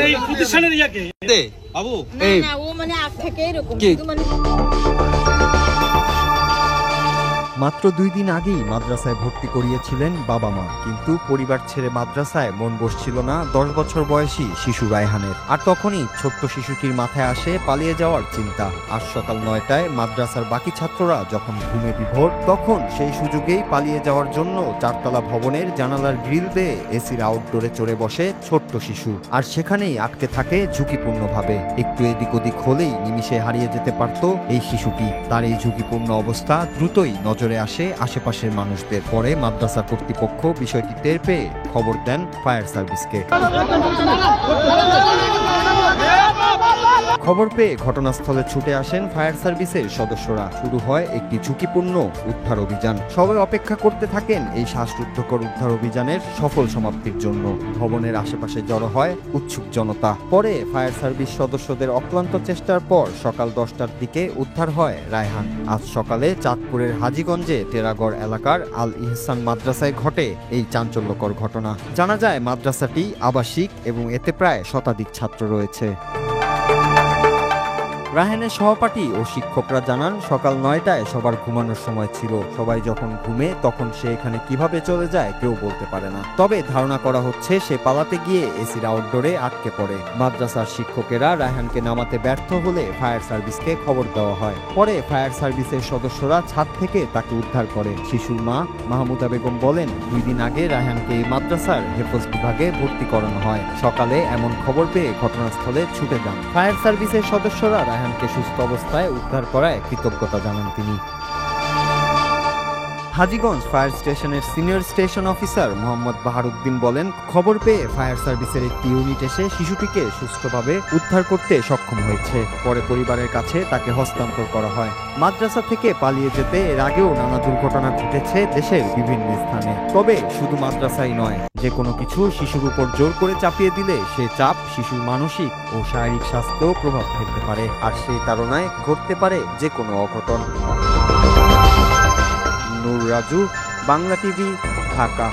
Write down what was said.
এই প্রতিষ্ঠানের ইয়াকে বাবু না ও মানে আগ থেকে এরকম কিন্তু মানে মাত্র 2 দিন আগেই মাদ্রাসায় ভর্তি করিয়েছিলেন বাবা মা, কিন্তু পরিবার ছেড়ে মাদ্রাসায় মন বসছিল না 10 বছর বয়সী শিশু রায়হানের। আর তখনই ছোট্ট শিশুটির মাথায় আসে পালিয়ে যাওয়ার চিন্তা। আজ সকাল 9টায় মাদ্রাসার বাকি ছাত্ররা যখন ঘুমে বিভোর, তখন সেই সুযোগেই পালিয়ে যাওয়ার জন্য 4তলা ভবনের জানালার গ্রিল বেয়ে এসির আউটডোরে চড়ে বসে ছোট্ট শিশু। আর সেখানেই আটকে থাকে ঝুঁকিপূর্ণভাবে। একটু এদিক ওদিক হলেই নিমিষে হারিয়ে যেতে পারত এই শিশুটি। তার এই ঝুঁকিপূর্ণ অবস্থা দ্রুতই নজরে আসে আশেপাশের মানুষদের। পরে মাদ্রাসা কর্তৃপক্ষ বিষয়টি টের পেয়ে খবর দেন ফায়ার সার্ভিসকে। খবর পেয়ে ঘটনাস্থলে ছুটে আসেন ফায়ার সার্ভিসের সদস্যরা। শুরু হয় একটি ঝুঁকিপূর্ণ উদ্ধার অভিযান। সবাই অপেক্ষা করতে থাকেন এই শ্বাসরুদ্ধকর উদ্ধার অভিযানের সফল সমাপ্তির জন্য। ভবনের আশেপাশে জড়ো হয় উৎসুক জনতা। পরে ফায়ার সার্ভিস সদস্যদের অক্লান্ত চেষ্টার পর সকাল 10টার দিকে উদ্ধার হয় রায়হান। আজ সকালে চাঁদপুরের হাজীগঞ্জে টেরাগড় এলাকার আল ইহসান মাদ্রাসায় ঘটে এই চাঞ্চল্যকর ঘটনা। জানা যায় মাদ্রাসাটি আবাসিক এবং এতে প্রায় শতাধিক ছাত্র রয়েছে। রায়হানের সহপাঠী ও শিক্ষকরা জানান, সকাল 9টায় সবার ঘুমানোর সময় ছিল। সবাই যখন ঘুমে তখন সে এখানে কিভাবে চলে যায় কেউ বলতে পারে না। তবে ধারণা করা হচ্ছে সে পালাতে গিয়ে এসির আউটডোরে আটকে পড়ে। মাদ্রাসার শিক্ষকেরা রায়হানকে নামাতে ব্যর্থ হলে ফায়ার সার্ভিসকে খবর দেওয়া হয়। পরে ফায়ার সার্ভিসের সদস্যরা ছাদ থেকে তাকে উদ্ধার করে। শিশুর মা মাহমুদা বেগম বলেন, 2 দিন আগে রায়হানকে এই মাদ্রাসার হেফাজত বিভাগে ভর্তি করানো হয়। সকালে এমন খবর পেয়ে ঘটনাস্থলে ছুটে যান ফায়ার সার্ভিসের সদস্যরা। রায়হানকে সুস্থ অবস্থায় উদ্ধার করায় কৃতজ্ঞতা জানান তিনি। হাজীগঞ্জ ফায়ার স্টেশনের সিনিয়র স্টেশন অফিসার মোহাম্মদ বাহারউদ্দিন বলেন, খবর পেয়ে ফায়ার সার্ভিসের একটি ইউনিট এসে শিশুটিকে সুস্থভাবে উদ্ধার করতে সক্ষম হয়েছে। পরে পরিবারের কাছে তাকে হস্তান্তর করা হয়। মাদ্রাসা থেকে পালিয়ে যেতে এর আগেও নানা দুর্ঘটনা ঘটেছে দেশের বিভিন্ন স্থানে। তবে শুধু মাদ্রাসাই নয়, যে কোনো কিছু শিশুর উপর জোর করে চাপিয়ে দিলে সে চাপ শিশুর মানসিক ও শারীরিক স্বাস্থ্যেও প্রভাব ফেলতে পারে। আর সেই কারণে ঘটতে পারে যে কোনো অঘটন। নূর রাজু, বাংলা টিভি, ঢাকা।